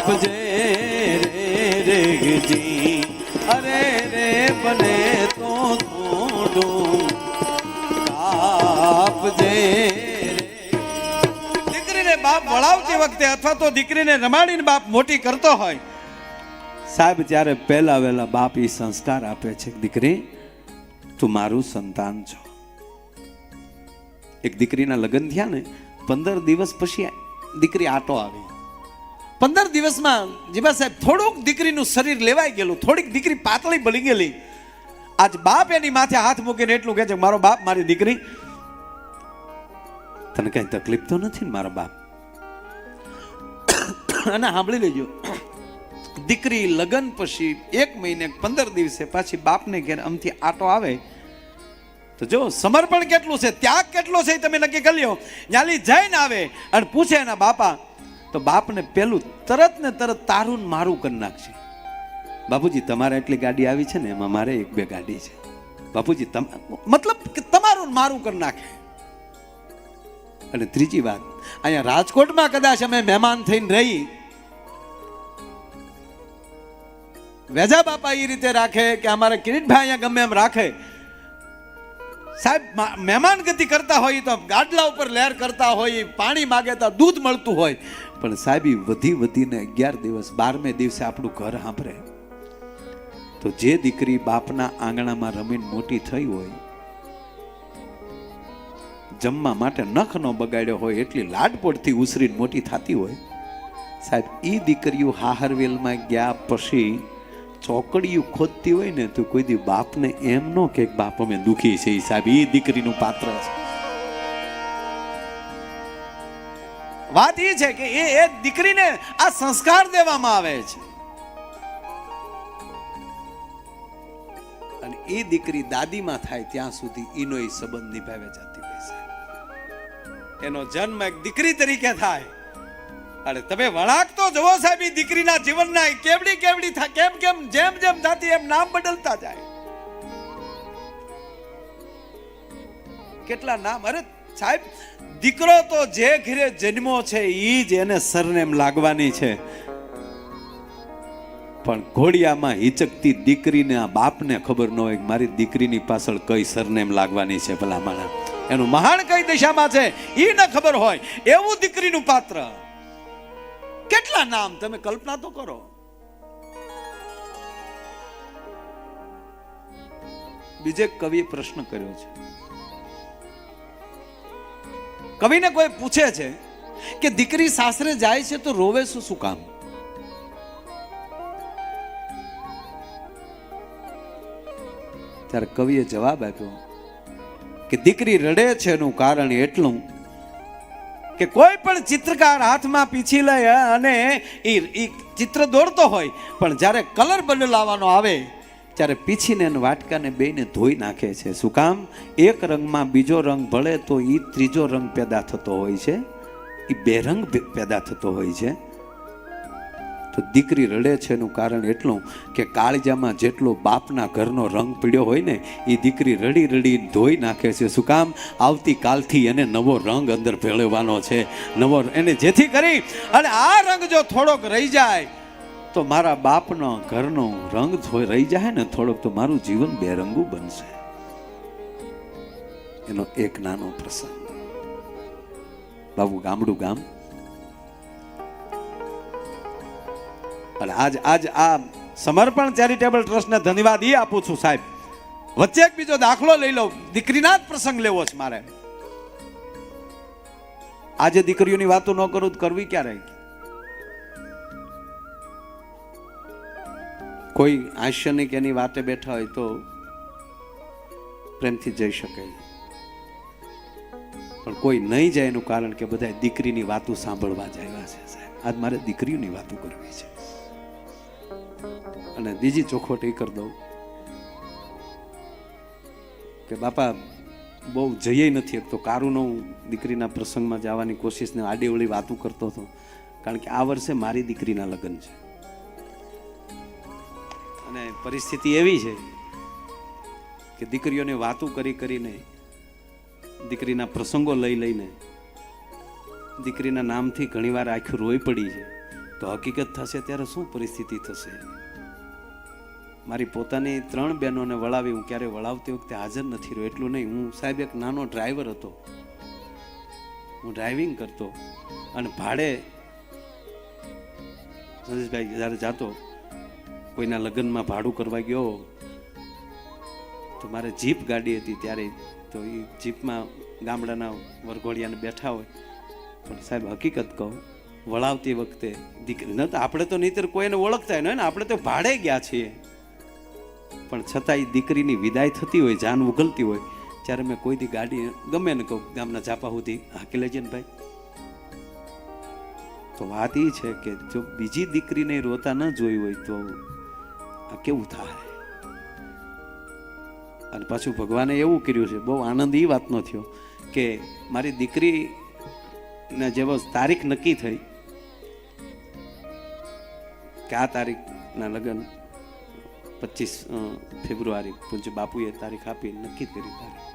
આપજે રે રેગજી, અરે રે બને તો થોડું આપજે. દીકરીને બાપ વળાવતી વખતે અથવા તો દીકરીને રમાડીને બાપ મોટી કરતો હોય સાહેબ, ત્યારે પહેલા વહેલા બાપ એ સંસ્કાર આપે છે, દીકરી તું મારું સંતાન છો. એક દીકરીના લગ્ન થયા ને 15 દિવસ પછી દીકરી આટો આવી. 15 દિવસમાં જીબા સાહેબ થોડુંક દીકરીનું શરીર લેવાઈ ગયેલું, થોડીક દીકરી પાતળી બની ગયેલી. આજ બાપ એની માથે હાથ મૂકીને એટલું કહે છે, મારો બાપ, મારી દીકરી, તને કઈ તકલીફ તો નથી ને મારા બાપ? અને સાંભળી લેજો, દીકરી લગ્ન પછી 1 મહિને 15 દિવસે પાછી બાપને ઘેર અમથી આટો આવે તો જો સમર્પણ કેટલું છે, ત્યાગ કેટલો છે તમે નક્કી કરી લ્યો. ન્યાલી જઈને આવે અને પૂછે એના બાપા, તો બાપને પેલું તરત ને તરત તારું મારું કરી નાખશે. બાપુજી તમારે એટલી ગાડી આવી છે ને, એમાં મારે 1-2 ગાડી છે. બાપુજી મતલબ કે તમારું મારું કરી નાખે. અને ત્રીજી વાત, અહીંયા રાજકોટમાં કદાચ અમે મહેમાન થઈને રહી, વેજા બાપા એ રીતે રાખે કે અમારે કિરીટભાઈ અહીંયા ગમે એમ રાખે. સાહેબ મહેમાન ગતિ કરતા હોય તો ગાડલા ઉપર લહેર કરતા હોય, પાણી માગે તો દૂધ મળતું હોય, પણ સાહેબ વધીને 11 દિવસ 12મે દિવસે આપણું ઘર સાંભળે. તો જે દીકરી બાપના આંગણામાં રમીને મોટી થઈ હોય, જમવા માટે નખ નો બગાડ્યો હોય, એટલી લાડપોડથી ઉછરીને મોટી થતી હોય, સાહેબ એ દીકરીઓ હાહરવેલમાં ગયા પછી ચોકડીયું ખોદતી હોય ને તો કોઈ દી બાપને એમ નો કે બાપ અમે દુખી છે. સાહેબ એ દીકરીનું પાત્ર છે. વાત એ છે કે એ દીકરીને આ સંસ્કાર દેવામાં આવે છે, અને એ દીકરી દાદીમાં થાય ત્યાં સુધી એનો એ સંબંધ નિભાવે જતી હોય છે. એનો જન્મ એક દીકરી તરીકે થાય, અને તમે વળાક તો જુઓ સાહેબ, એ દીકરીના જીવનના કેવડી થાય, કેમ જેમ થતી એમ નામ બદલતા જાય. કેટલા નામ! અરે સાહેબ, દીકરો તો જે ઘરે જન્મો છે એ જ એને સરનેમ લાગવાની છે, પણ ઘોડિયામાં હિચકતી દીકરીને આ બાપને ખબર ન હોય કે મારી દીકરીની પાછળ કઈ સરનેમ લાગવાની છે. ભલા માણા, એનું મહાન કઈ દિશામાં છે એ ન ખબર હોય એવું દીકરીનું પાત્ર. કેટલા નામ તમે કલ્પના તો કરો. બીજે કવિએ પ્રશ્ન કર્યો છે. કવિને કોઈ પૂછે છે કે દીકરી સાસરે જાય છે તો રોવે શું કામ? ત્યારે કવિએ જવાબ આપ્યો કે દીકરી રડે છે એનું કારણ એટલું કે કોઈ પણ ચિત્રકાર હાથમાં પીછી લે અને એ ચિત્ર દોરતો હોય, પણ જ્યારે કલર બદલાવાનો આવે ત્યારે પીછીને વાટકાને બેને ધોઈ નાખે છે. શું કામ? એક રંગમાં બીજો રંગ ભળે તો એ ત્રીજો રંગ પેદા થતો હોય છે, એ 2 રંગ પેદા થતો હોય છે. તો દીકરી રડે છે એનું કારણ એટલું કે કાળજામાં જેટલો બાપના ઘરનો રંગ પીડ્યો હોય ને, એ દીકરી રડી ધોઈ નાખે છે. શું કામ? આવતીકાલથી એને નવો રંગ અંદર ભેળવવાનો છે, નવો, એને જેથી કરી અને આ રંગ જો થોડોક રહી જાય તો મારા બાપનો ઘરનો રંગ રહી જાય ને થોડોક, તો મારું જીવન 2 રંગું બનશે. એનો એક નાનો પ્રસંગ. બાબુ ગામડું ગામ, અને આજ આ સમર્પણ ચેરિટેબલ ટ્રસ્ટને ધન્યવાદ એ આપું છું સાહેબ. વચ્ચે એક બીજો દાખલો લઈ લો, દીકરીના જ પ્રસંગ લેવો છે મારે. આજે દીકરીઓની વાતો ન કરું તો કરવી ક્યારે? કોઈ હાસ્યની કે એની વાતે બેઠા હોય તો પ્રેમથી જઈ શકે, પણ કોઈ નહીં જાય એનું કારણ કે બધા દીકરીની વાતો સાંભળવા જ આવ્યા છે સાહેબ. આજ મારે દીકરીઓની વાતો કરવી છે. અને બીજી ચોખવટ એ કરી દઉં કે બાપા બહુ જઈએ નથી એક તો કારુનો દીકરીના પ્રસંગમાં જવાની કોશિશને આડીવળી વાતો કરતો હતો, કારણ કે આ વર્ષે મારી દીકરીના લગ્ન છે અને પરિસ્થિતિ એવી છે કે દીકરીઓને વાતો કરીને દીકરીના પ્રસંગો લઈને દીકરીના નામથી ઘણીવાર આખું રોઈ પડી છે. તો કે હકીકત થશે ત્યારે શું પરિસ્થિતિ થશે. મારી પોતાની 3 બહેનોને વળાવી, હું ક્યારે વળાવતી વખતે હાજર નથી રહ્યો. એટલું નહીં, હું સાહેબ એક નાનો ડ્રાઈવર હતો, હું ડ્રાઇવિંગ કરતો અને ભાડે સંદેશભાઈ જ્યારે જાતો કોઈના લગ્નમાં ભાડું કરવા ગયો તો મારે જીપ ગાડી હતી ત્યારે, તો એ જીપમાં ગામડાના વરઘોડિયાને બેઠા હોય. પણ સાહેબ હકીકત કહું, વળાવતી વખતે દીકરી ન તો આપણે તો નહીતર કોઈને ઓળખતા હોય ને, આપણે તો ભાડે ગયા છીએ, પણ છતાં એ દીકરીની વિદાય થતી હોય, જાન ઉગલતી હોય, ત્યારે મેં કોઈ દી ગાડી ગમે ને કહું ગામના ચાપા સુધી હાકી લેજે ને ભાઈ. તો વાત એ છે કે જો બીજી દીકરીને રોતા ન જોઈ હોય તો આ કેવું થાય. અને પાછું ભગવાને એવું કર્યું છે, બહુ આનંદ એ વાતનો થયો કે મારી દીકરીને જેવો તારીખ નક્કી થઈ કે આ તારીખના લગ્ન 25 ફેબ્રુઆરી પૂજ્ય બાપુએ તારીખ આપી નક્કી કરી તારીખ.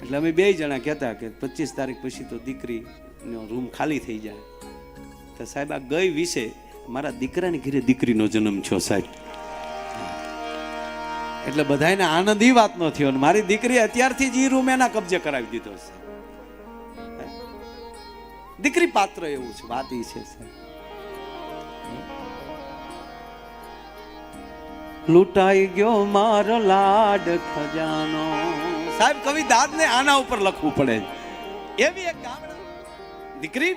એટલે અમે 2 જણા કહેતા કે 25 તારીખ પછી તો દીકરીનો રૂમ ખાલી થઈ જાય. તો સાહેબ આ ગઈ વિશે મારા દીકરાની ઘરે દીકરીનો જન્મ થયો સાહેબ. એટલે બધાને આનંદ એ વાતનો થયો ને મારી દીકરી અત્યારથી જ એ રૂમ એના કબજે કરાવી દીધો છે. દીકરી પાત્ર એવું છે, વાત એ છે સાહેબ. લૂંટાઈ ગયો મારો લાડ ખજાનો. સાહેબ કવિ દાદને આના ઉપર લખવું પડે. એવી એક ગામડા દીકરી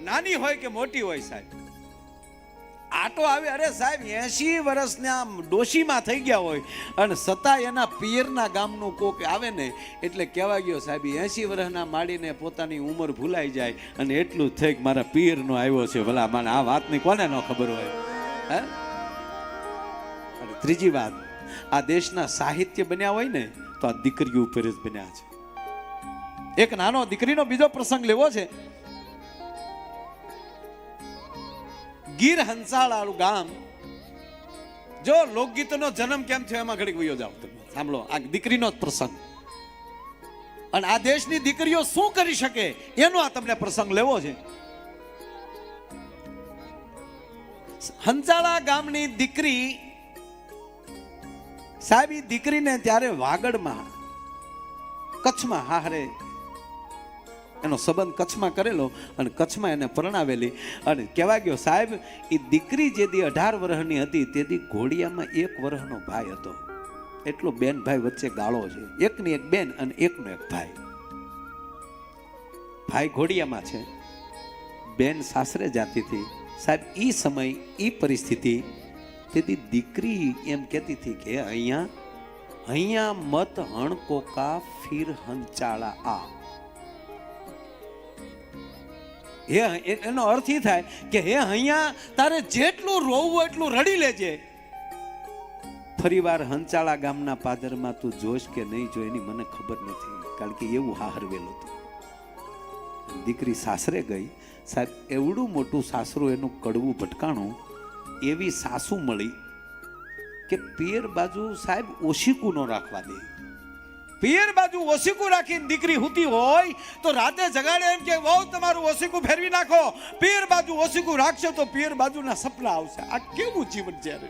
નાની હોય કે મોટી હોય સાહેબ, આટો આવે, અરે સાહેબ 80 વર્ષના ડોશીમાં થઈ ગયા હોય અને છતાં એના પિયરના ગામનું કોક આવે ને એટલે કહેવા ગયો સાહેબ 80 વર્ષના માડીને પોતાની ઉંમર ભૂલાઈ જાય અને એટલું થઈ કે મારા પિયરનો આવ્યો છે. ભલા મને આ વાતની કોને ન ખબર હોય હે. અને ત્રીજી વાત, આ દેશના સાહિત્ય બન્યા હોય ને તો આ દીકરીઓ ઉપર જ બન્યા છે. એક નાનો દીકરીનો બીજો પ્રસંગ લેવો છે. ગીર હંસાળાનું ગામ, જો લોકગીતનો જન્મ કેમ થયો એમાં ઘડીક વયો જાવ તમે સાંભળો આ દીકરીનો જ પ્રસંગ. અને આ દેશની દીકરીઓ શું કરી શકે એનો આ તમને પ્રસંગ લેવો છે. હંસાળા ગામની દીકરી સાહેબ, એ દીકરીને ત્યારે વાગડમાં કચ્છમાં હારે એનો સંબંધ કચ્છમાં કરેલો અને કચ્છમાં એને પરણાવેલી. અને કહેવા ગયો સાહેબ એ દીકરી જે દી 18 વર્ષની હતી તે દી ઘોડિયામાં 1 વર્ષનો ભાઈ હતો. એટલો બેન ભાઈ વચ્ચે ગાળો છે, એકની એક બેન અને એકનો એક ભાઈ. ભાઈ ઘોડિયામાં છે, બેન સાસરે જાતી હતી સાહેબ. એ સમય એ પરિસ્થિતિ, તેથી દીકરી એમ કહેતી હતી કે અહીંયા મત હણકોકા ફીર હંચાળા આ. એનો અર્થ એ થાય કે હે અહીંયા તારે જેટલું રોવું એટલું રડી લેજે, ફરીવાર હંચાળા ગામના પાદરમાં તું જોશ કે નહીં જો એની મને ખબર નથી, કારણ કે એવું હાહરવેલું હતું. દીકરી સાસરે ગઈ સાહેબ, એવડું મોટું સાસરું એનું કડવું ભટકાણું, એવી સાસુ મળી કે પિયર બાજુ સાહેબ ઓશીકું ન રાખવા દે. પિયર બાજુ ઓશીકું રાખીને દીકરી હુતી હોય તો રાતે જગાડે એમ કે વહુ તમારું ઓશીકું ફેરવી નાખો. પિયર બાજુ ઓશીકું રાખશો તો પિયર બાજુના સપના આવશે. આ કેવું જીવન જ્યારે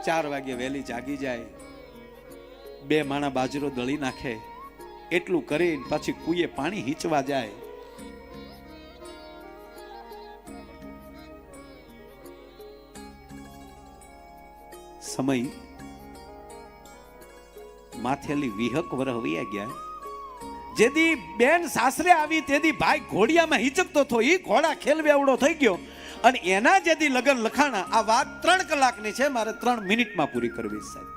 4 વાગે વહેલી જાગી જાય, 2 માણા બાજરો દળી નાખે, એટલું કરીને પછી કુએ પાણી હીચવા જાય. સમય માથેલી વિહક વરહવ્યા ગયા. જેદી બેન સાસરે આવી તેદી ભાઈ ઘોડિયામાં હિચકતો હતો, એ ઘોડા ખેલવેવડો થઈ ગયો અને એના જેદી લગન લખાણા. આ વાત 3 કલાકની છે, મારે 3 મિનિટમાં પૂરી કરવી સાહેબ,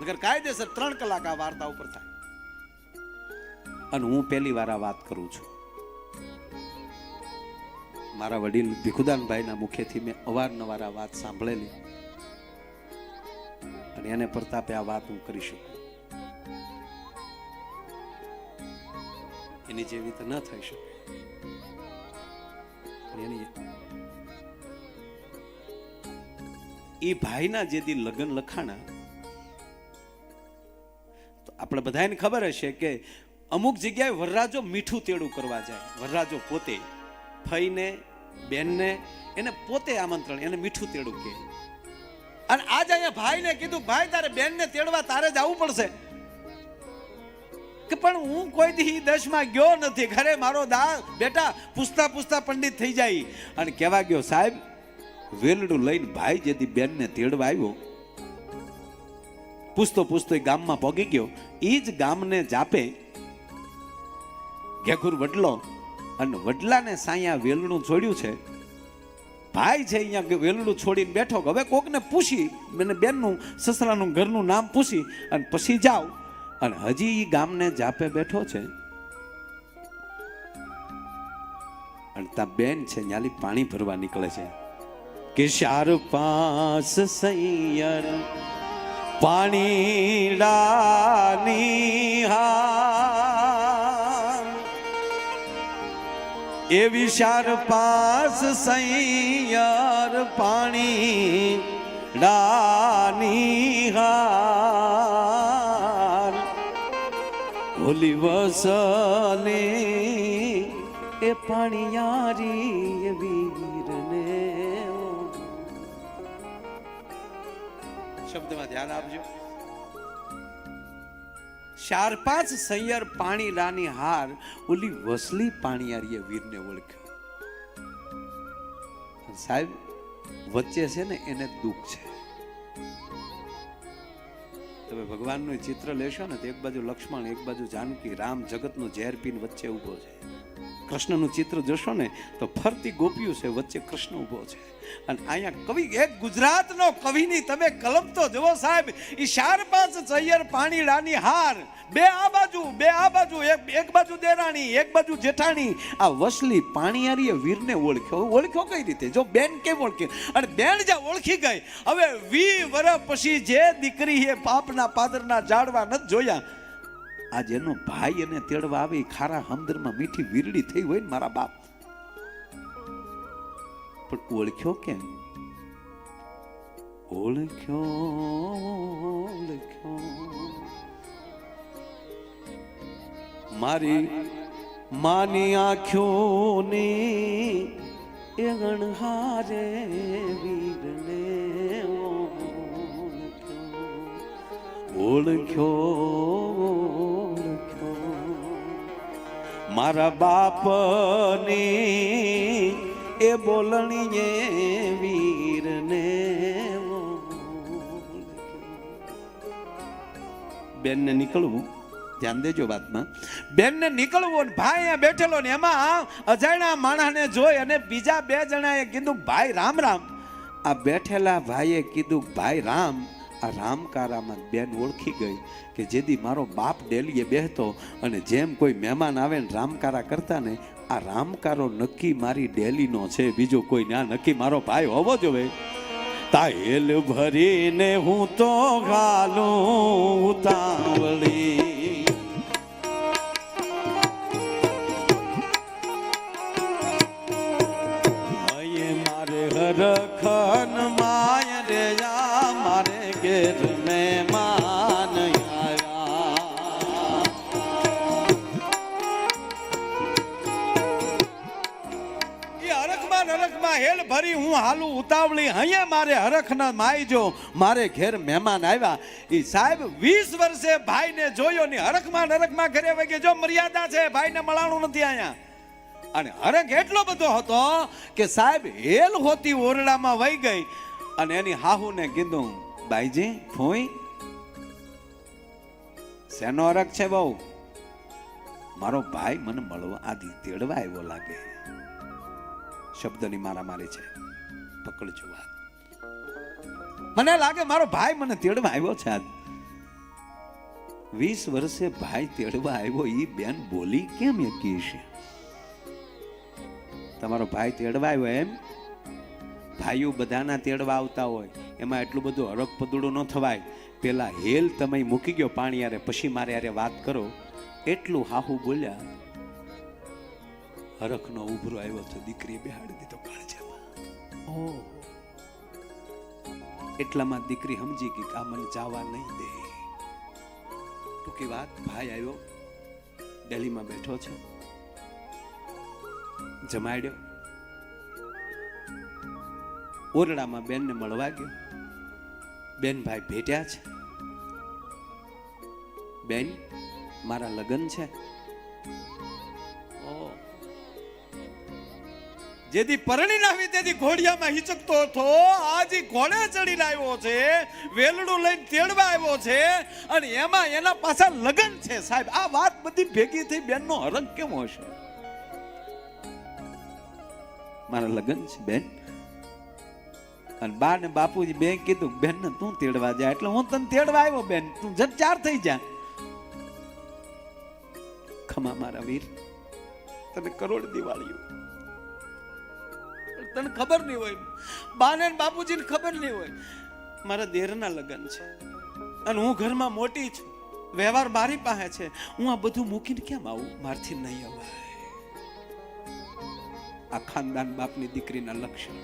નગર કાયદેસર 3 કલાક આ વાર્તા ઉપર થાય. અને હું પહેલી વાર આ વાત કરું છું. મારા વડીલ ભીખુદાનભાઈના મુખેથી મેં અવારનવાર આ વાત સાંભળેલી અને એને પ્રતાપે આ વાત હું કરી શકું. એની જેવી તો ન થઈ શકે. એ ભાઈના જેથી લગ્ન લખાણા તો આપણે બધાને ખબર હશે કે અમુક જગ્યાએ વરરાજો મીઠું તેડું કરવા જાય, વરરાજો પોતે ફઈને બેનને એને પોતે આમંત્રણ, એને મીઠું તેડું કહે. અને આજ અહીંયા ભાઈને કીધું ભાઈ તારે બેનને તેડવા તારે જ આવવું પડશે. કે પણ હું કોઈ દી 10માં ગયો નથી, ઘરે મારો બેટા પૂછતા પૂછતા પંડિત થઈ જાય. અને કહેવા ગયો સાહેબ વેલડું લઈને ભાઈ જેથી બેનને તેડવા આવ્યો, પૂછતો પૂછતો ગામમાં પગી ગયો. એ જ ગામને જાપે ઘેઘુર વડલો, અને વડલાને સાયા વેલણું છોડ્યું છે. ભાઈ છે અહીંયા વેલણું છોડીને બેઠો, હવે કોકને પૂછી મને બેનનું સસરાનું ઘરનું નામ પૂછી અને પછી જાઓ. અને હજી એ ગામને જાપે બેઠો છે. અને ત્યાં બેન છે ન્યાલી પાણી ભરવા નીકળે છે કે 4-5 સૈયર પાણી લાની હા, એવી 4-5 સૈયર પાણી લાની હા, હોલી વસલે એ પાણીયારી વીરને. શબ્દમાં ધ્યાન આપજો. 4-5 સૈયર પાણી લાની હાર, ઓલી વસલી પાણીયારીએ વીરને ઓળખ્યો. સાહેબ વચ્ચે છે ને એને દુઃખ છે. તમે ભગવાનનું ચિત્ર લેશો ને તો એક બાજુ લક્ષ્મણ, એક બાજુ જાનકી, રામ જગતનું ઝેર પીને વચ્ચે ઊભો છે. કૃષ્ણનું ચિત્ર જોશો ને તો ફરતી ગોપીઓ છે, વચ્ચે કૃષ્ણ ઊભો છે. અને અહીંયા કવિ, એક ગુજરાતનો કવિની તમે કલમ તો જુઓ સાહેબ. ઈ 4-5 સૈયર પાણી લાની હાર, બે આ બાજુ એક બાજુ દેરાણી, એક બાજુ જેઠાણી. આ વસલી પાણીયારીએ વીરને ઓળખ્યો કઈ રીતે? જો બેન કેમ ઓળખી? અને બેન જ્યાં ઓળખી ગઈ, હવે 20 વર્ષ પછી જે દીકરી એ પાપના પાદરના જાડવા નથી જોયા, આજ એનો ભાઈ એને તેડવા આવે, ખારા હમદરમાં મીઠી વીરડી થઈ હોય ને મારા બાપ, પણ ઓળખ્યો કેમ? ઓળખ્યો મારી માની આંખોને એ ગણહારે વીરને ઓળખ્યો, મારા બાપને એ બોલણીએ વીરને. બેનને નીકળવું, ધ્યાન દેજો વાતમાં, બેનને નીકળવું, ભાઈ અહીંયા બેઠેલો ને એમાં અજાણ્યા માણસને જોઈ અને બીજા 2 જણાએ કીધું ભાઈ રામ રામ. આ બેઠેલા ભાઈએ કીધું ભાઈ રામ. આ રામકારામાં બેન ઓળખી ગઈ કે જેથી મારો બાપ ડેલીએ બેહતો અને જેમ કોઈ મહેમાન આવે ને રામકારા કરતા ને, આ રામકારો નક્કી મારી ડેલીનો છે, બીજો કોઈ ના નક્કી મારો ભાઈ હોવો જોઈએ. તાહેલ ભરીને હું તો ગાલું ઉતાવળી, મારે હરખન માય રે મારે ઘેર મહેમાન આવ્યા. હરખમાં હેલ ભરી હું હાલું ઉતાવળી, અહીંયા મારે હરખના માયજો, મારે ઘેર મહેમાન આવ્યા. એ સાહેબ 20 વર્ષે ભાઈને જોયો ને હરખમાં ઘરે વગે. જો મર્યાદા છે, ભાઈને મળાણું નથી અહીંયા. અને હરખ એટલો બધો હતો કે સાહેબ હેલ હોતી ઓરડામાં વહી ગઈ અને એની હાહુને કીધું બાઈજી ફોઈ શેનો હરખ છે બહુ? મારો ભાઈ મને મળવા આદિ તેડવા આવ્યો લાગે. શબ્દની મારામારી છે, પકડજો વાત. મને લાગે મારો ભાઈ મને તેડવા આવ્યો છે. આજ 20 વર્ષે ભાઈ તેડવા આવ્યો, ઈ બેન બોલી કેમ એકી છે? તમારો ભાઈ તેડવા આવ્યો એમ? ભાઈઓ બધાના તેડવા આવતા હોય, એમાં એટલું બધું હરખ પદુડું ન થવાય. પેલા હેલ તમે મૂકી ગયો પાણી યારે, પછી મારે યારે વાત કરો. એટલું હાહુ બોલ્યા. હરખનો ઉભરો આવ્યો તો દીકરીએ બેહાડી દીધો કાળજામાં. ઓહ, એટલામાં દીકરી સમજી ગઈ કે આ મને જવા નહીં દે. ટૂંકી વાત, ભાઈ આવ્યો, દિલ્હીમાં બેઠો છે, જમાડ્યો, ઓરડામાં બેનને મળવા ગયો, બેન ભાઈ ભેટ્યા છે, બેન મારા લગ્ન છે. જેથી પરણીને આવી તેથી ઘોડિયામાં હિચકતો હતો, આજે ઘોડે ચડીને આવ્યો છે, વેલડું લઈને તેડવા આવ્યો છે, અને એમાં એના પાછા લગ્ન છે. સાહેબ, આ વાત બધી ભેગી થઈ બેનનો હરખ કેમ હશે? મારા લગ્ન છે બેન. અને બા ને બાપુજી બે કીધું બેન ને તું તેડવા જા, એટલે હું તને તેડવા આવ્યો બેન, તું જટ ચાર થઈ જા. ખમા મારા વીર, તને કરોડ દિવાળીઓ. તને ખબર નહીં હોય, બાને બાપુજીને ખબર નહીં હોય મારા દેરના લગ્ન છે, અને હું ઘરમાં મોટી છું, વ્યવહાર મારી પાસે છે, હું આ બધું મૂકીને કેમ આવું? મારથી નહીં અવાય. આ ખાનદાન બાપની દીકરીના લક્ષણ.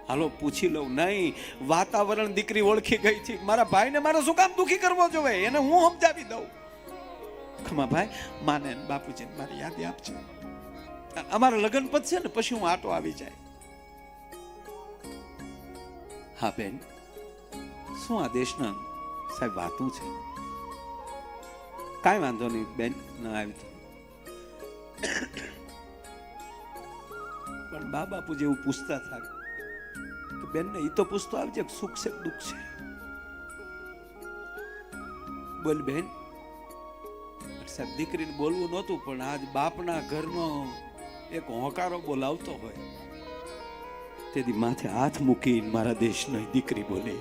હાલો પૂછી લઉં. નહીં, વાતાવરણ દીકરી ઓળખી ગઈ છે. મારા ભાઈને મારે શું કામ દુખી કરવો જોઈએ? એને હું સમજાવી દઉં. ખમા ભાઈ, માને બાપુજીને મારી યાદી આપજો. અમારા લગ્ન પતશે ને પછી હું આટો આવી જાય. હા બેન, શું આ દેશના સાહેબ વાતું છે? કાંઈ વાંધો નહીં બેન, ના આવી તો પણ બા બાપુ જેવું પૂછતા થાય કે બેન ને એ તો પૂછતો આવજે સુખ છે દુઃખ છે. બોલ બેન. સાહેબ દીકરીને બોલવું નહોતું, પણ આજ બાપના ઘરનો એક હોંકારો બોલાવતો હોય તેથી માથે હાથ મૂકી મારા દેશની દીકરી બોલે,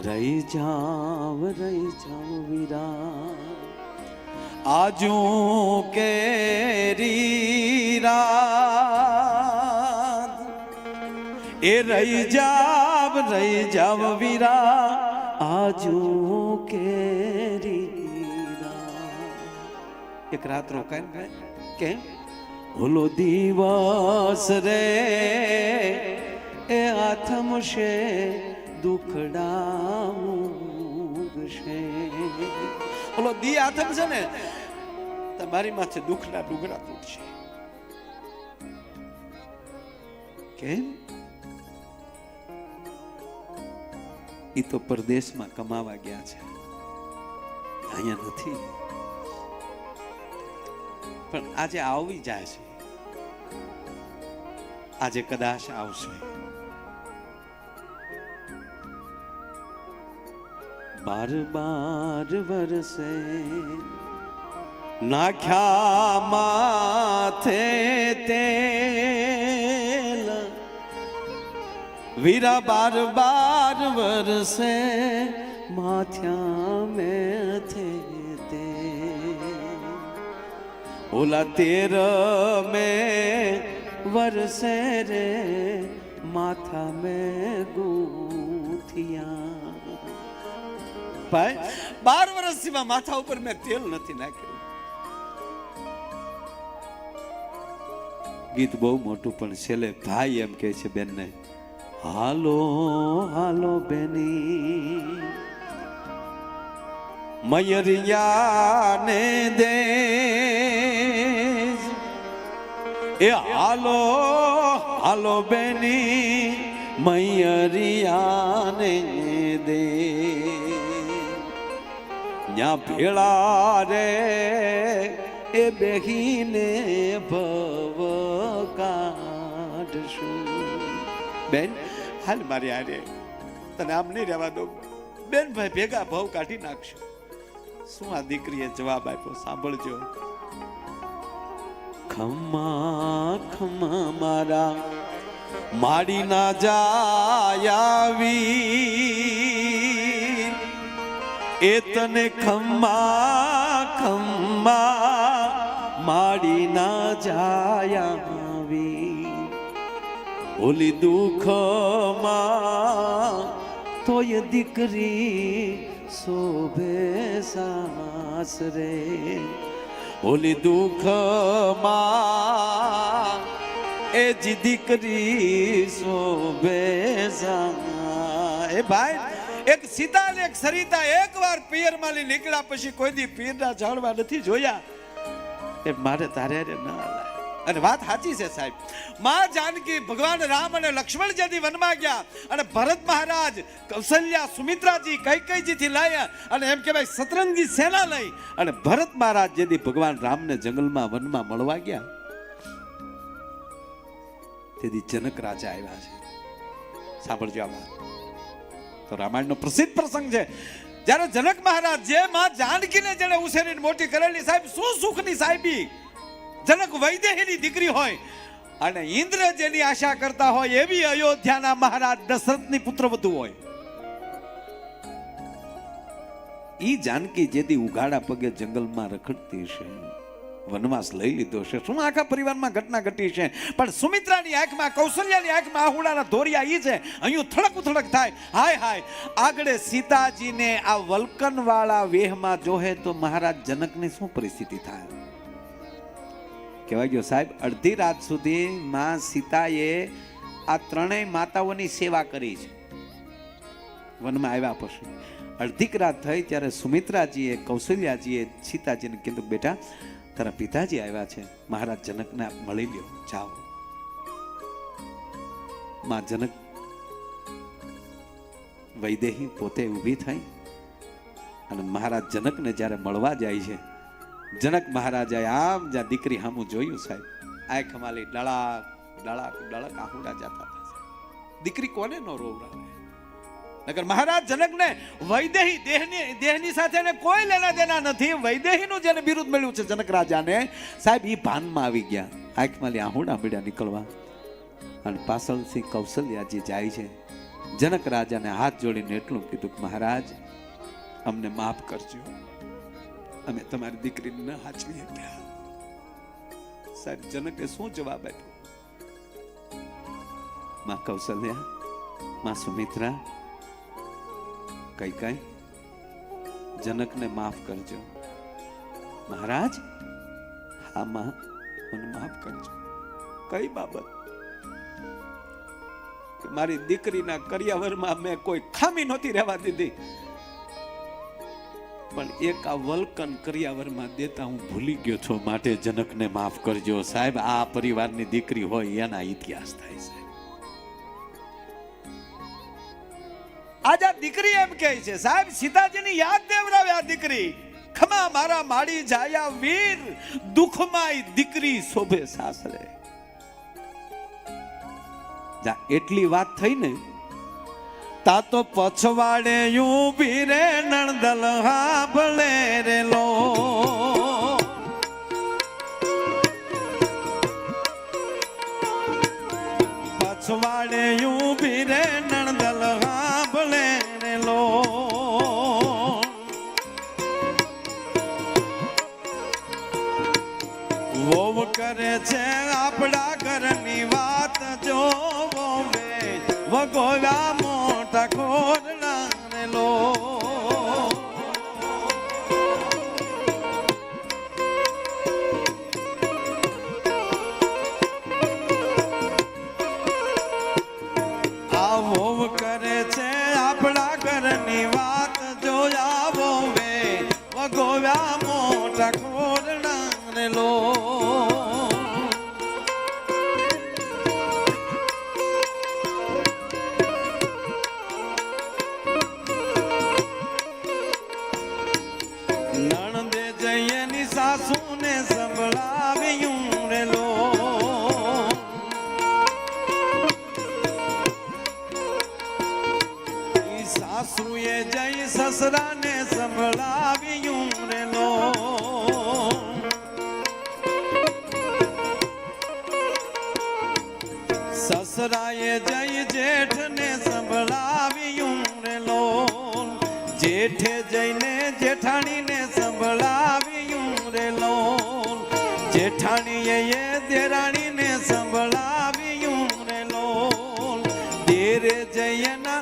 રહી જાવ વીરા, આજુ કેરી રાત, એ રહી જાવ વીરા, આજુ કેરી રાત. એક રાત રોકાય કેમ? ઓલો દિવસ રે એ આથમશે દુખડા ઊંઘશે. ઓલો દી આથમશે ને તમારી માથે દુખના ડુગરા તૂટશે. કેમ? એ તો પરદેશમાં કમાવા ગયા છે, અહીંયા નથી. પણ આજે આવી જાય છે, આજે કદાચ આવશે. બાર બાર વરસે નાખ્યા માથે તેલ, વીરા બાર બાર વરસે માથ્યા મેથે તેલ, ઓલા તેર में વરસે રે માથા में ગૂંથિયા. ભાઈ 12 વર્ષથી માથા ઉપર મેં તેલ નથી નાખ્યું. ગીત બહુ મોટું, પણ છેલ્લે ભાઈ એમ કહે છે બેનને, હાલો હાલો બેની, મયરિયાને દે, એ હાલો હાલો બેની, મયરિયાને દે, ન્યા ભેળા રે એ બેહીને ભવ કાઢશું. બેન હાલ મારી આરે, તને આમ નહીં રહેવા દઉં બેન. ભાઈ ભેગા ભવ કાઢી નાખશું. શું આ દીકરીએ જવાબ આપ્યો સાંભળજો. ખમ્મા ખમ્મા મારા માડી ના જાયાવી, એ તને ખમ્મા ખમ્મા માડી ના જાયાવી, ઓલી દુઃખમાં તોય દીકરી શોભે સાસરે, ઓલી દુઃખમાં એ જ દીકરી શોભે સા. એ ભાઈ એક સીતા અને એક સરિતા એકવાર પિયરમાં લઈ નીકળ્યા પછી કોઈ દી પીરના ઝાડવા નથી જોયા. એ મારે તારે ન હલાય. અને વાત સાચી છે સાહેબ. માં જાનકી, ભગવાન રામ અને લક્ષ્મણ જેથી વનમાં ગયા અને ભરત મહારાજ, કૌશલ્યા, સુમિત્રાજી, કૈકેયજી થી લાયા અને એમ કહેવાય સતરંગી સેના લઈ અને ભરત મહારાજ જેથી ભગવાન રામને જંગલમાં વનમાં મળવા ગયા તેથી જનક રાજા આવ્યા છે. સાંભળજો આ વાત. તો રામાયણનો પ્રસિદ્ધ પ્રસંગ છે. જ્યારે જનક મહારાજ જે માં જાનકીને જેને ઉછેરીને મોટી કરેલી સાહેબ, શું સુખની સાહેબી. જનક વૈદેહીની દીકરી હોય અને ઇન્દ્ર જેની આશા કરતા હોય એવી અયોધ્યાના મહારાજ દશરથની પુત્રવધુ હોય. ઈ જાનકી જેથી ઉઘાડા પગે જંગલમાં રખડતી છે, વનવાસ લઈ લીધો છે, શું આખા પરિવારમાં ઘટના ઘટી છે. પણ સુમિત્રાની આંખમાં, કૌશલ્યાની આંખમાં આહુડાના ધોરિયા ઈ છે. અહીં થડક ઉથડક થાય. હાય હાય, આગળ સીતાજીને આ વલ્કન વાળા વેહમાં જોહે તો મહારાજ જનકની શું પરિસ્થિતિ થાય. કહેવાય ગયો સાહેબ, અડધી રાત સુધી માં સીતાએ આ ત્રણેય માતાઓની સેવા કરી છે. વનમાં આવ્યા પછી અડધીક રાત થઈ ત્યારે સુમિત્રાજીએ, કૌશલ્યાજીએ સીતાજીને કીધું, બેટા તારા પિતાજી આવ્યા છે, મહારાજ જનકને મળી લ્યો, જાઓ. માં જનક વૈદેહી પોતે ઊભી થઈ અને મહારાજ જનકને જ્યારે મળવા જાય છે, જનક મહારાજાએ આમ જ્યાં દીકરી સામું જોયું સાહેબ, આંખ માલી ડળાક ડળાક ડળક આહુડા જતા હતા. દીકરી કોને નો રોવડાવે. નગર મહારાજ જનકને વૈદેહી દેહની સાથે કોઈ લેના દેના નથી. વૈદેહીનું જેને બિરુદ મળ્યું છે જનક રાજાને સાહેબ, ઈ ભાનમાં આવી ગયા. આંખ માલી આહુડા મળ્યા નીકળવા અને પાછળથી કૌશલ્યાજી જાય છે. જનક રાજાને હાથ જોડીને એટલું કીધું, મહારાજ અમને માફ કરજો, અમે તમારી દીકરીને ન હાચવી શક્યા. સાહેબ જનકે શું જવાબ આપ્યો? માં કૌશલ્યા, માં સુમિત્રા, કઈ જનકને માફ કરજો. મહારાજ, હા માં, મને માફ કરજો. કઈ બાબત? કે મારી દીકરીના કરિયાવરમાં મેં કોઈ ખામી નહોતી રહેવા દીધી, પણ એક આ વલ્કન કરિયાવરમાં દેતા હું ભૂલી ગયો છું, માટે જનકને માફ કરજો. સાહેબ આ પરિવારની દીકરી હોય એના ઇતિહાસ થાય છે. આજ આ દીકરી એમ કહે છે સાહેબ, સીતાજીની યાદ દેવરાવે આ દીકરી. ખમા મારા માડી જાયા વીર, દુઃખમાં દીકરી શોભે સાસરે. જા એટલી વાત થઈ ને, તા તો પછવાડે ઊભી રે નણદલ હાંભળે રે લો. પછવાડે ઊભી રે નણદલ હાંભળે રે લો. વોવ કરે છે આપણા ઘરની વાત, જો વગોવ્યા મોટા ખોરડા રે લો. આવો કરે છે આપણા ઘરની વાત, જો આવો વે વગોવ્યા મોટા ખોરડા રે લો. સાસુને સંભળાવ્યું રે લો. સાસુએ જઈ સસરાને સંભળાવ્યું રે લો. સસરાએ જઈ જેઠને સંભળાવ્યું રે લો. જેઠે જઈને જેઠાણીને સંભળાવ્યું રે લો. જેઠાણીએ દેરાણીને સંભળાવ્યું રે લો. દેરે જયના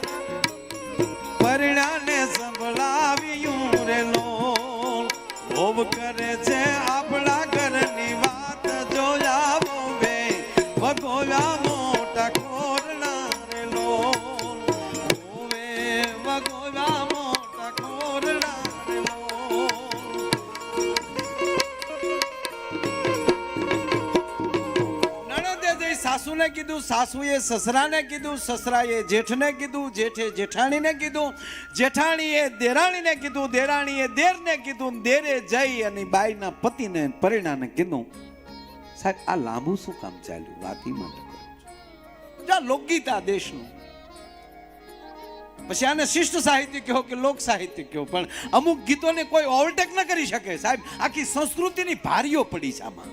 પરણાને સંભળાવ્યું રે લો. ભોવ કરે છે આપણા ઘરની વાત, જોયા બોવે વગોવ્યા મોટા ખોરણા રે લો. ભોવે વગોવ્યા સાસુને કીધું, સાસુએ સસરાને કીધું, સસરાએ જેઠને કીધું, જેઠે જેઠાણીને કીધું, જેઠાણીએ દેરાણીને કીધું, દેરાણીએ દેરને કીધું, દેરે જઈ અને બાઈના પતિને પરિણાને કીધું. સાહેબ આ લાંબુ શું કામ ચાલ્યું? વાત ઈ માટે કરું છું. જા લોકગીત આ દેશનું. પછી આને શિષ્ટ સાહિત્ય કહો કે લોક સાહિત્ય કહો, પણ અમુક ગીતોને કોઈ ઓવરટેક ન કરી શકે સાહેબ. આખી સંસ્કૃતિની ભારીઓ પડી છે આમાં.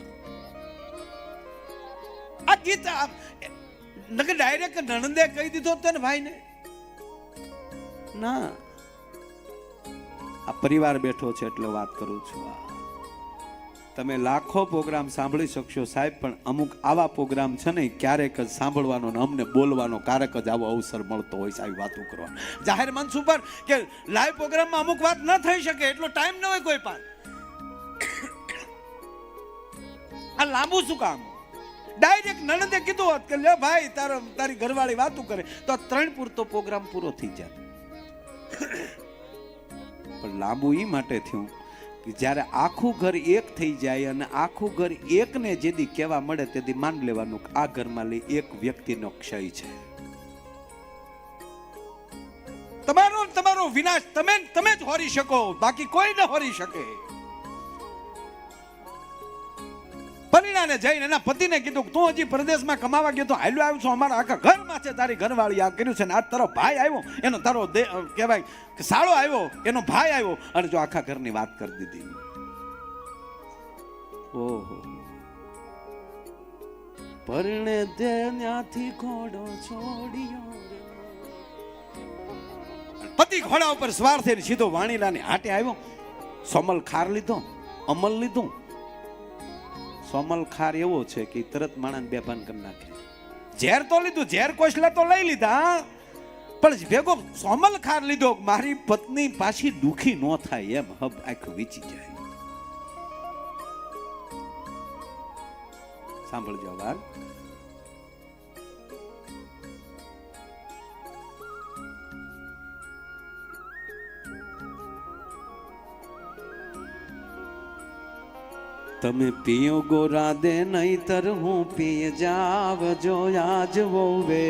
આ ગીત નકર ડાયરેક્ટ નણંદે કહી દીધો તને ભાઈને ના. આ પરિવાર બેઠો છે એટલે વાત કરું છું. તમે લાખો પ્રોગ્રામ સાંભળી શકશો સાહેબ, પણ અમુક આવા પ્રોગ્રામ છે ને ક્યારેક જ સાંભળવાનો ને અમને બોલવાનો ક્યારેક જ આવો અવસર મળતો હોય સાહેબ વાતો કરવાનો. જાહેર મંચ ઉપર કે લાઈવ પ્રોગ્રામમાં અમુક વાત ન થઈ શકે એટલો ટાઈમ ન હોય કોઈ પાસે. આ લાંબુ શું કામ? ડાયરેક્ટ નણંદે કીધું હોત કે લે ભાઈ તારી ઘરવાળી વાતું કરે તો 3 પૂરતો પ્રોગ્રામ પૂરો થઈ જાય. પણ લાંબુ ઈ માટે થયું કે જ્યારે આખું ઘર એક થઈ જાય અને આખું ઘર એકને જેદી કહેવા મળે તેથી માન લેવાનું આ ઘરમાં લે એક વ્યક્તિનો ક્ષય છે. તમારો વિનાશ તમે જ હોરી શકો, બાકી કોઈ ન હોરી શકે. પરિણાને જઈને એના પતિને કીધું તું હજી પ્રદેશમાં કમાવા ગયો તો હાલ્યો આવ્યો છો, અમારા આખા ઘરમાં છે તારી ઘરવાળી આ કર્યું છે ને આજ તારો ભાઈ આવ્યો એનો તારો કહેવાય કે સાળો આવ્યો એનો ભાઈ આવ્યો અને જો આખા ઘરની વાત કરી દીધી. ઓહો પરણે દે ત્યાંથી ઘોડો છોડ્યો. પતિ ઘોડા ઉપર સવાર થઈને સીધો વાણીલાની હાટે આવ્યો. સોમલ ખાર લીધો, અમલ લીધું. સોમલ ખાર એવો છે કે તરત માણસ બેભાન કરી નાખે. ઝેર તો લીધું, ઝેર કોશલા તો લઈ લીધા, પણ ભેગો સોમલ ખાર લીધો. મારી પત્ની પાછી દુખી ન થાય એમ હબ આખું વીચી જાય. સાંભળજો વાત. તમે પીઓ ગોરા દે નહીતર હું પી જાવ જો આજ વોવે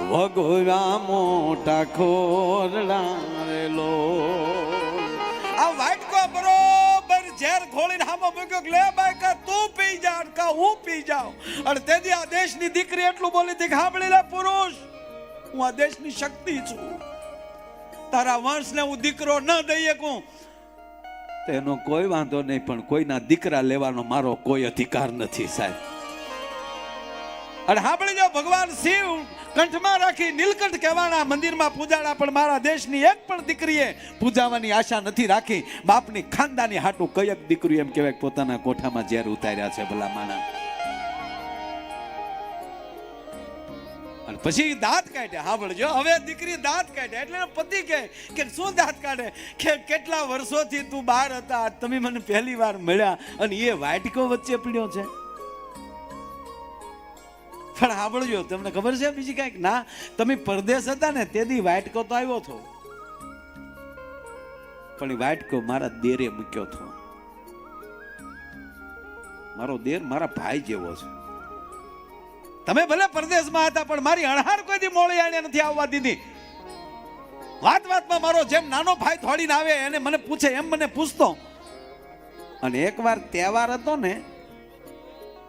વગોરા મોટા ખોરડારેલો. આ વાટકો બરોબર ઝેર ખોલીને હામો મૂક્યો લે બાઈ કા તું પી જા કા હું પી જાઉં. અને તેથી આ દેશની દીકરી એટલું બોલી હતી કે સાંભળી લે પુરુષ, હું આ દેશની શક્તિ છું, તારા વંશને હું દીકરો ન દઈ શકું તેનો કોઈ વાંધો નહીં, પણ કોઈના દીકરા લેવાનો મારો કોઈ અધિકાર નથી સાહેબ. અને સાંભળી જાઓ, ભગવાન શિવ કંઠમાં રાખી નીલકંઠ કહેવાના મંદિરમાં પૂજાડા, પણ મારા દેશની એક પણ દીકરીએ પૂજાવાની આશા નથી રાખી. બાપની ખાનદાની હાટું કયક દીકરી એમ કહેવાય પોતાના કોઠામાં ઝેર ઉતાર્યા છે ભલા માના. અને પછી દાંત કાઢ્યા. સાંભળજો, હવે દીકરી દાંત કાઢ્યા એટલે પતિ કહે કે શું દાંત કાઢે કે કેટલા વર્ષોથી તું બહાર હતા, તમે મને પહેલી વાર મળ્યા અને એ વાટકો વચ્ચે પડ્યો છે. પણ સાંભળજો, તમને ખબર છે બીજી કઈક ના, તમે પરદેશ હતા ને તેથી વાટકો તો આવ્યો હતો, પણ એ વાટકો મારા દેરે મૂક્યો હતો. મારો દેર મારા ભાઈ જેવો છે. તમે ભલે પરદેશમાં હતા પણ મારી અણહાર કોઈથી મોળી આણે નથી આવવા દીધી. વાતમાં મારો જેમ નાનો ભાઈ થોડીને આવે એને મને પૂછે એમ મને પૂછતો. અને એકવાર તહેવાર હતો ને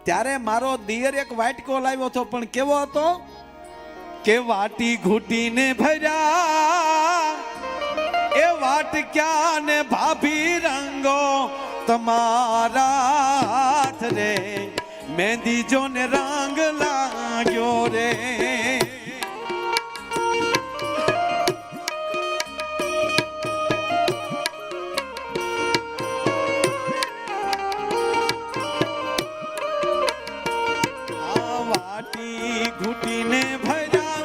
ત્યારે મારો દિયર એક વાટકો લાવ્યો હતો, પણ કેવો હતો કે વાટી ઘૂટીને ભર્યા એ વાટક્યા ને ભાભી રંગો તમારા હાથ રે મહેંદી જો ને રંગ લાગ્યો રે. વાટી ઘૂટીને ભર્યા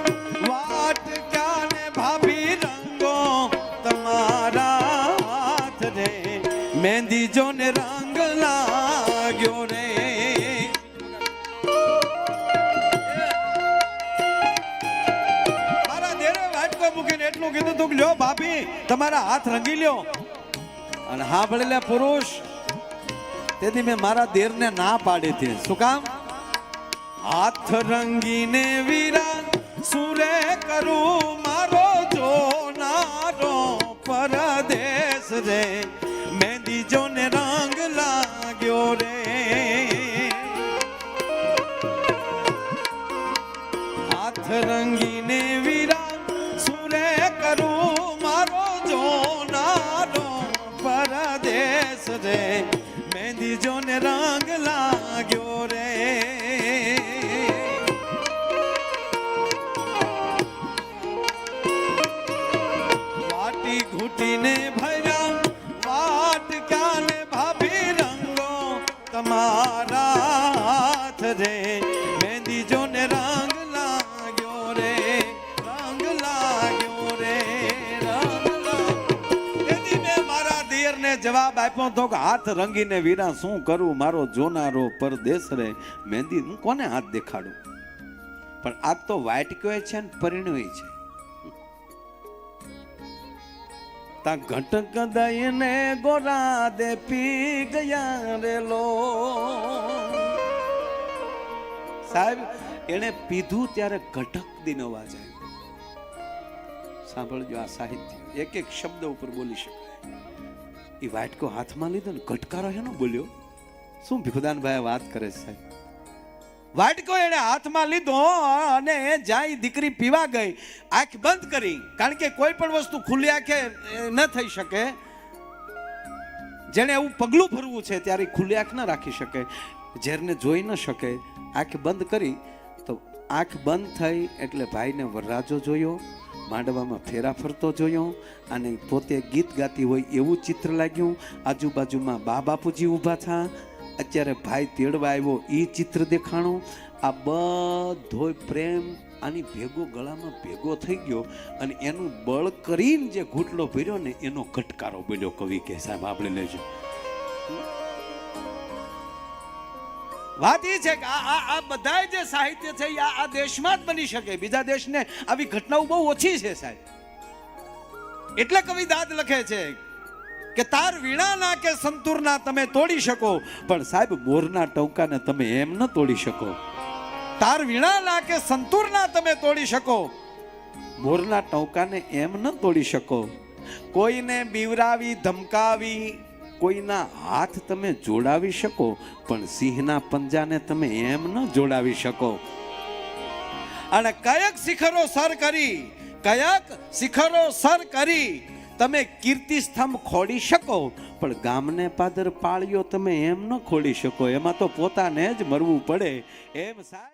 વાટક્યા ને ભાભી રંગો તમારા હાથ રે મહેંદી જો ને રંગ લાગ્યો રે. એટલું કીધું તું લ્યો ભાભી તમારા હાથ રંગી લ્યો. અને હા ભલે લે પુરુષ, તેથી મેં મારા દેરને ના પાડી હતી. શું કામ હાથ રંગીને વીરા સુરે કરું મારો જોનારો પરદેશ રે મહેંદી જોને રંગ લાગ્યો રે હાથ રંગીને વીરા સુરે કરું મારો જોનારો પરદેશ રે મહેંદી જોને રંગ લાગ્યો રે વાટી ઘૂટીને ભર્યા વાટકા ને ભાભી રંગો તમારા હાથ રે મહેંદી જોને રંગ લાગ્યો રે રંગ લાગ્યો રે રંગ લાગ્યો તેથી મેં મારા દિયરને જવાબ આપ્યો તો કે હાથ રંગીને વીરા શું કરું મારો જોનારો પરદેશ રે મહેંદી હું કોને હાથ દેખાડું પણ આ તો વાટક્યો છે ને પરિણય છે તા ઘટક દઈને ગોરા દે પી ગયા રે લો સાહેબ એને પીધું ત્યારે ઘટક દિન અવાજ આવ્યો સાંભળજો આ સાહિત્ય એક એક શબ્દ ઉપર બોલી શકાય એ વાટકો હાથમાં લીધો ને ઘટકારો હેનો બોલ્યો શું ભીખુદાનભાઈ વાત કરે છે સાહેબ વાટકો એને હાથમાં લીધો અને જાય દીકરી પીવા ગઈ આંખ બંધ કરી કારણ કે કોઈ પણ વસ્તુ ખુલ્લી આંખે ન થઈ શકે જેને એવું પગલું ભરવું છે ત્યારે ખુલ્લી આંખ ન રાખી શકે ઝેરને જોઈ ન શકે આંખ બંધ કરી તો આંખ બંધ થઈ એટલે ભાઈને વરરાજો જોયો માંડવામાં ફેરા ફરતો જોયો અને પોતે ગીત ગાતી હોય એવું ચિત્ર લાગ્યું આજુબાજુમાં બા બાપુજી ઊભા થા અત્યારે ભાઈ તેડવા આવ્યો એ ચિત્ર દેખાણું આ બધો પ્રેમ આની ભેગો ગળામાં ભેગો થઈ ગયો અને એનું બળ કરીને જે ઘૂંટડો ભર્યો ને એનો ઘટકારો બોલ્યો કવિ કે સાહેબ આપણે લેજો વાત એ છે કે આ બધા જે સાહિત્ય છે આ દેશમાં જ બની શકે બીજા દેશને આવી ઘટનાઓ બહુ ઓછી છે સાહેબ એટલે કવિ દાદ લખે છે કે તાર વીણાના કે સંતૂરના તમે તોડી શકો પણ સાહેબ મોરના ટંકાને તમે એમ ન તોડી શકો તાર વીણાના કે સંતૂરના તમે તોડી શકો મોરના ટંકાને એમ ન તોડી શકો કોઈને બીવરાવી ધમકાવી કોઈના હાથ તમે જોડાવી શકો પણ સિંહના પંજાને તમે એમ ન જોડાવી શકો અને કયક શિખરો સર કરી તમે કીર્તિ સ્તંભ ખોડી શકો પણ ગામને પાદર પાળ્યો તમે એમ ન ખોડી શકો એમાં તો પોતાને જ મરવું પડે એમ સાહેબ